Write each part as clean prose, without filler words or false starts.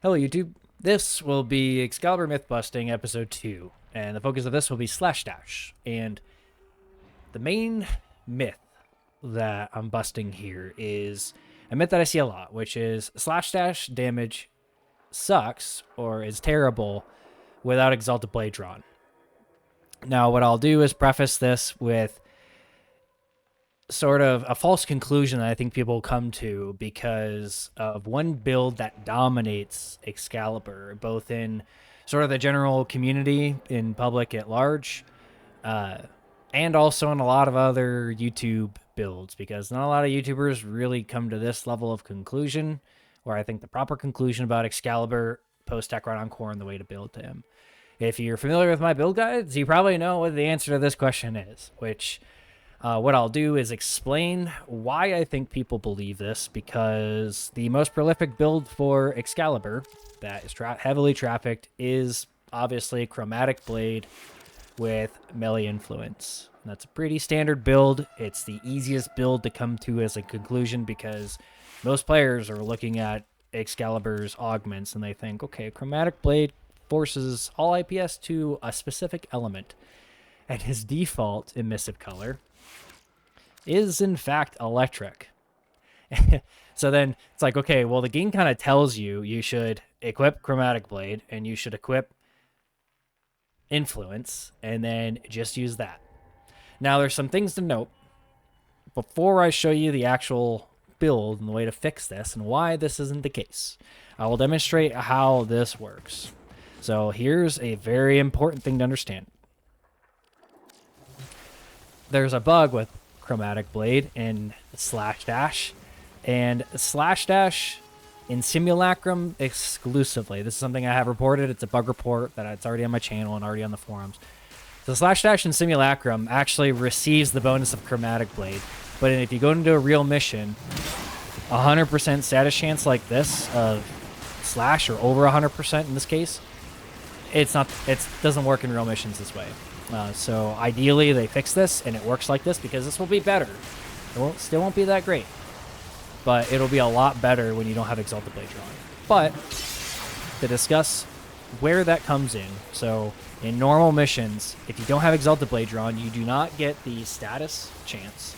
Hello, YouTube. This will be Excalibur Myth Busting Episode 2, and the focus of this will be Slash Dash. And the main myth that I'm busting here is a myth that I see a lot, which is Slash Dash damage sucks or is terrible without Exalted Blade drawn. Now, what I'll do is preface this with sort of a false conclusion that I think people come to because of one build that dominates Excalibur, both in sort of the general community in public at large, and also in a lot of other YouTube builds, because not a lot of YouTubers really come to this level of conclusion, where I think the proper conclusion about Excalibur post Techrot Encore and the way to build to him. If you're familiar with my build guides, you probably know what the answer to this question is, which what I'll do is explain why I think people believe this, because the most prolific build for Excalibur that is heavily trafficked is obviously Chromatic Blade with melee influence. And that's a pretty standard build. It's the easiest build to come to as a conclusion because most players are looking at Excalibur's augments and they think, okay, Chromatic Blade forces all IPS to a specific element, and his default emissive color is in fact electric. So then it's like, okay, well, the game kind of tells you you should equip Chromatic Blade and you should equip Influence and then just use that. Now, there's some things to note before I show you the actual build and the way to fix this and why this isn't the case. I will demonstrate how this works. So here's a very important thing to understand. There's a bug with Chromatic Blade in Slash Dash, and Slash Dash in Simulacrum exclusively. This is something I have reported. It's a bug report that it's already on my channel and already on the forums. So Slash Dash in Simulacrum actually receives the bonus of Chromatic Blade, but if you go into a real mission, 100% status chance like this of Slash, or over 100% in this case, it doesn't work in real missions this way. So ideally they fix this and it works like this, because this will be better. It still won't be that great, but it'll be a lot better when you don't have Exalted Blade drawn. But to discuss where that comes in, so in normal missions, if you don't have Exalted Blade drawn, you do not get the status chance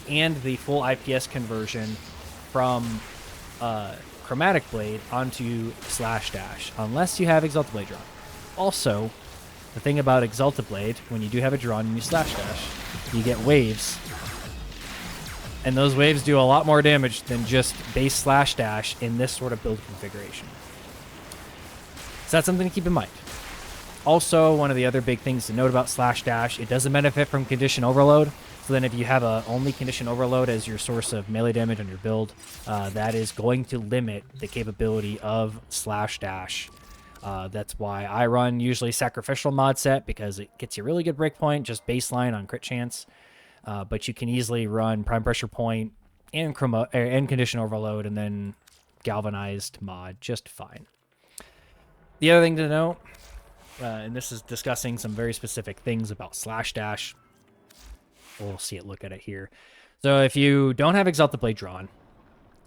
and the full IPS conversion from Chromatic Blade onto Slash Dash, unless you have Exalted Blade drawn. Also, the thing about Exalted Blade, when you do have it drawn and you Slash Dash, you get waves. And those waves do a lot more damage than just base Slash Dash in this sort of build configuration. So that's something to keep in mind. Also, one of the other big things to note about Slash Dash, it doesn't benefit from Condition Overload. So then if you have only Condition Overload as your source of melee damage on your build, that is going to limit the capability of Slash Dash. That's why I run usually Sacrificial mod set, because it gets you really good breakpoint, just baseline on crit chance. But you can easily run Prime Pressure Point and Condition Overload and then Galvanized mod just fine. The other thing to note, and this is discussing some very specific things about Slash Dash. We'll see it, look at it here. So if you don't have Exalted Blade drawn,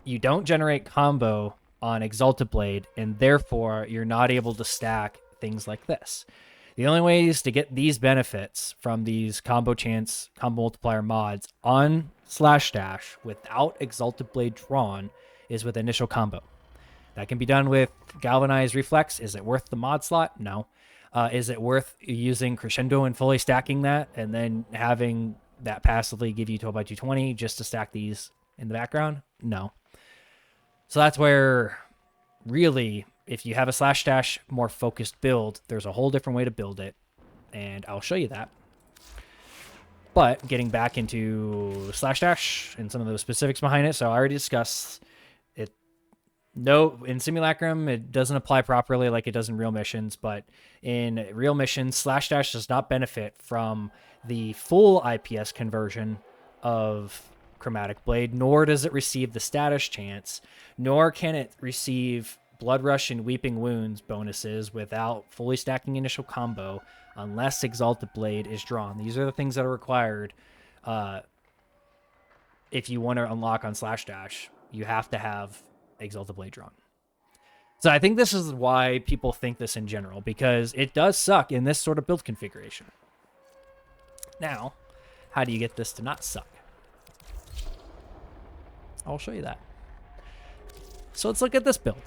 you don't generate combo on Exalted Blade, and therefore you're not able to stack things like this. The only ways to get these benefits from these combo chance, combo multiplier mods on Slash Dash without Exalted Blade drawn is with initial combo. That can be done with Galvanized Reflex. Is it worth the mod slot? No. Is it worth using Crescendo and fully stacking that and then having that passively give you 12x220 just to stack these in the background? No. So that's where, really, if you have a Slash Dash more focused build, there's a whole different way to build it, and I'll show you that. But getting back into Slash Dash and some of the specifics behind it, so I already discussed it. No, in Simulacrum, it doesn't apply properly like it does in real missions, but in real missions, Slash Dash does not benefit from the full IPS conversion of Chromatic Blade, nor does it receive the status chance, nor can it receive Blood Rush and Weeping Wounds bonuses without fully stacking initial combo unless Exalted Blade is drawn. These are the things that are required if you want to unlock on Slash Dash. You have to have Exalted Blade drawn. So I think this is why people think this in general, because it does suck in this sort of build configuration. Now, how do you get this to not suck? I'll show you that. So let's look at this build.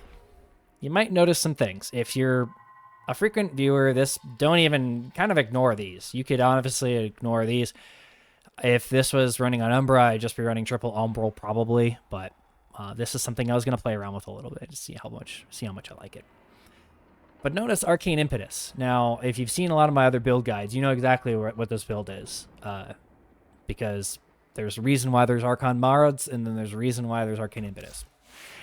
You might notice some things. If you're a frequent viewer, don't even kind of ignore these. You could obviously ignore these. If this was running on Umbra, I'd just be running triple Umbral probably, but this is something I was going to play around with a little bit to see how much I like it. But notice Arcane Impetus. Now, if you've seen a lot of my other build guides, you know exactly what this build is, because there's a reason why there's Archon Marauds, and then there's a reason why there's Arcane Impetus.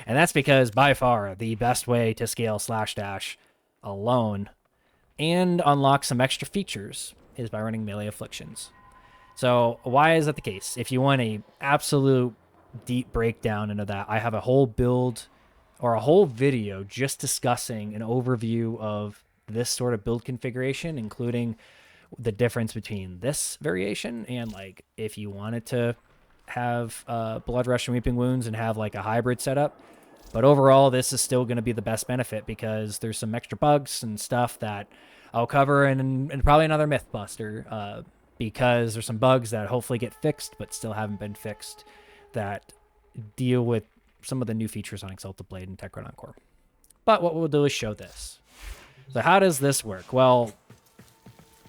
And that's because, by far, the best way to scale Slash Dash alone and unlock some extra features is by running melee Afflictions. So why is that the case? If you want a absolute deep breakdown into that, I have a whole build or a whole video just discussing an overview of this sort of build configuration, including the difference between this variation and like if you wanted to have Blood Rush and Weeping Wounds and have like a hybrid setup. But overall, this is still going to be the best benefit because there's some extra bugs and stuff that I'll cover in probably another Myth Buster, because there's some bugs that hopefully get fixed but still haven't been fixed that deal with some of the new features on Exalted Blade and Techrot Encore. But what we'll do is show this. So how does this work? Well,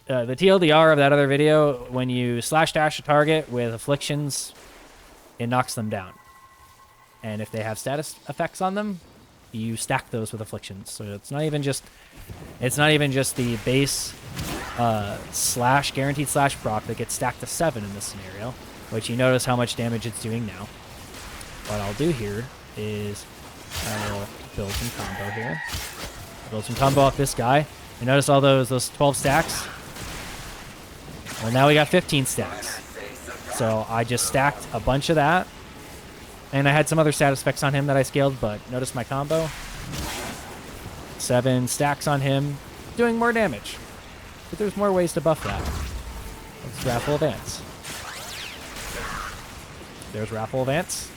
the TLDR of that other video, when you slash dash a target with Afflictions, it knocks them down. And if they have status effects on them, you stack those with Afflictions. So it's not even just the base guaranteed slash proc that gets stacked to 7 in this scenario, which you notice how much damage it's doing now. What I'll do here is I'll build some combo here. Build some combo off this guy. And notice all those 12 stacks. Well, now we got 15 stacks. So I just stacked a bunch of that. And I had some other status effects on him that I scaled, but notice my combo. 7 stacks on him, doing more damage. But there's more ways to buff that. Let's Raffle Advance. There's Raffle Advance.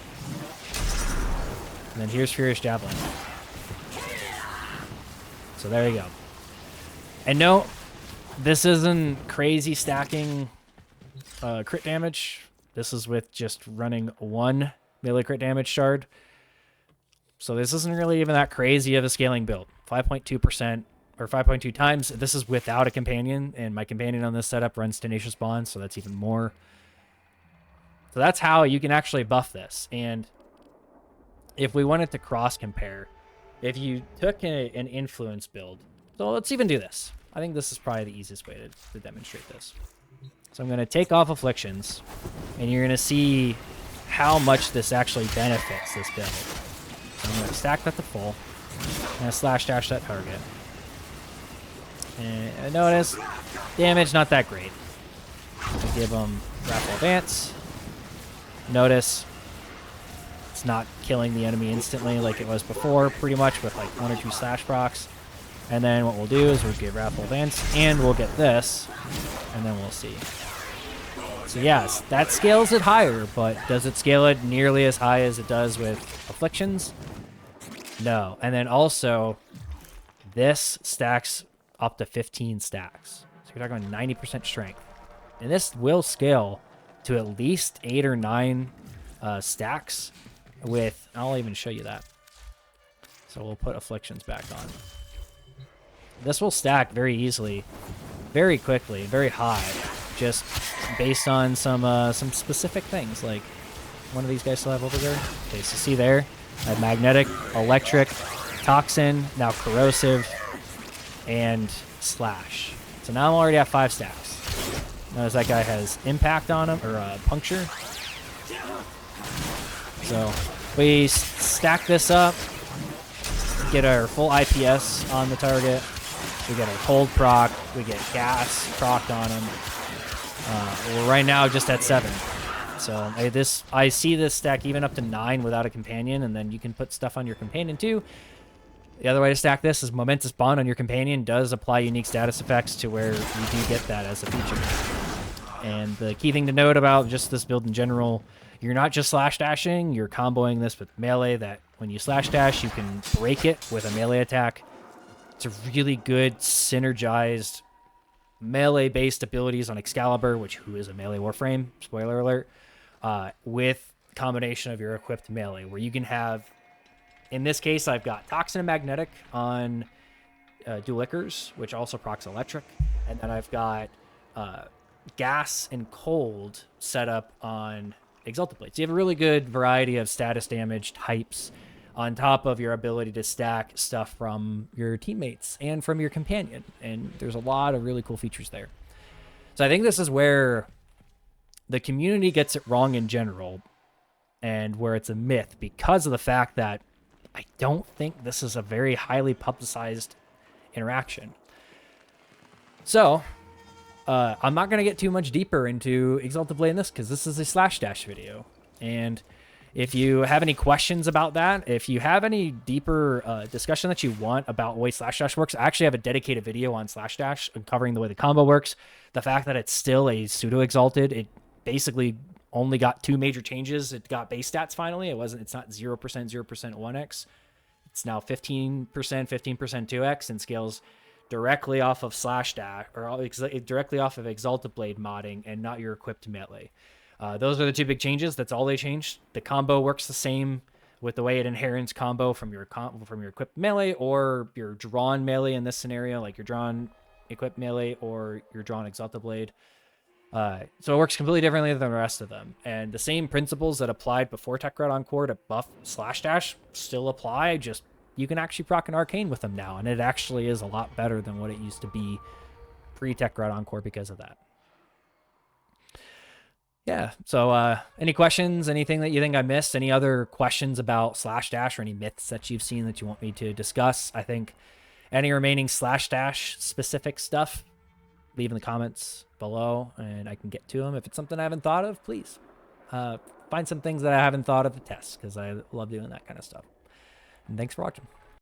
And then here's Furious Javelin. So there you go. And no, this isn't crazy stacking crit damage. This is with just running 1 melee crit damage shard. So this isn't really even that crazy of a scaling build. 5.2% or 5.2 times. This is without a companion, and my companion on this setup runs Tenacious Bond, so that's even more. So that's how you can actually buff this. And if we wanted to cross compare, if you took an influence build, so let's even do this. I think this is probably the easiest way to demonstrate this. So I'm going to take off Afflictions, and you're going to see how much this actually benefits this build. So I'm going to stack that to full. I'm going to slash dash that target. And notice, damage not that great. I give them Raffle Advance. Notice, it's not killing the enemy instantly like it was before, pretty much with like 1 or 2 slash procs. And then what we'll do is we'll give Raffle Advance, and we'll get this, and then we'll see. So yes, that scales it higher, but does it scale it nearly as high as it does with Afflictions? No. And then also, this stacks up to 15 stacks. So you're talking about 90% strength. And this will scale to at least 8 or 9 stacks with, I'll even show you that. So we'll put Afflictions back on. This will stack very easily, very quickly, very high, just based on some specific things, like one of these guys still have over there. Okay, so see there, I have Magnetic, Electric, Toxin, now Corrosive, and Slash. So now I'm already at 5 stacks. Notice that guy has Impact on him, or Puncture. So we stack this up, get our full IPS on the target. We get our cold proc. We get gas proc on him. We're right now just at 7. So I see this stack even up to 9 without a companion, and then you can put stuff on your companion too. The other way to stack this is Momentous Bond on your companion does apply unique status effects to where you do get that as a feature. And the key thing to note about just this build in general, you're not just slash dashing, you're comboing this with melee that When you slash dash, you can break it with a melee attack. It's a really good synergized melee-based abilities on Excalibur, who is a melee warframe, spoiler alert, with combination of your equipped melee, where you can have, in this case, I've got Toxin and Magnetic on Dual Liquors, which also procs electric, and then I've got Gas and Cold set up on Exalted Blade. So you have a really good variety of status damage types on top of your ability to stack stuff from your teammates and from your companion. And there's a lot of really cool features there. So I think this is where the community gets it wrong in general and where it's a myth because of the fact that I don't think this is a very highly publicized interaction. So I'm not going to get too much deeper into Exalted Blade in this because this is a slash dash video. And if you have any questions about that, if you have any deeper discussion that you want about the way slash dash works, I actually have a dedicated video on slash dash covering the way the combo works. The fact that it's still a pseudo exalted, it basically only got 2 major changes. It got base stats finally. It's not 0%, 0%, 1x. It's now 15%, 15%, 2x, and scales directly off of slash dash or directly off of Exalted Blade modding and not your equipped melee. Those are the 2 big changes. That's all they changed. The combo works the same with the way it inherits combo from your equipped melee or your drawn melee in this scenario, like your drawn equipped melee or your drawn Exalted Blade. So it works completely differently than the rest of them. And the same principles that applied before Techrot Encore to buff slash dash still apply, just you can actually proc an arcane with them now, and it actually is a lot better than what it used to be pre-Techrot Encore because of that. Yeah, so any questions, anything that you think I missed, any other questions about slash dash or any myths that you've seen that you want me to discuss? I think any remaining slash dash specific stuff, leave in the comments below and I can get to them. If it's something I haven't thought of, please find some things that I haven't thought of to test because I love doing that kind of stuff. And thanks for watching.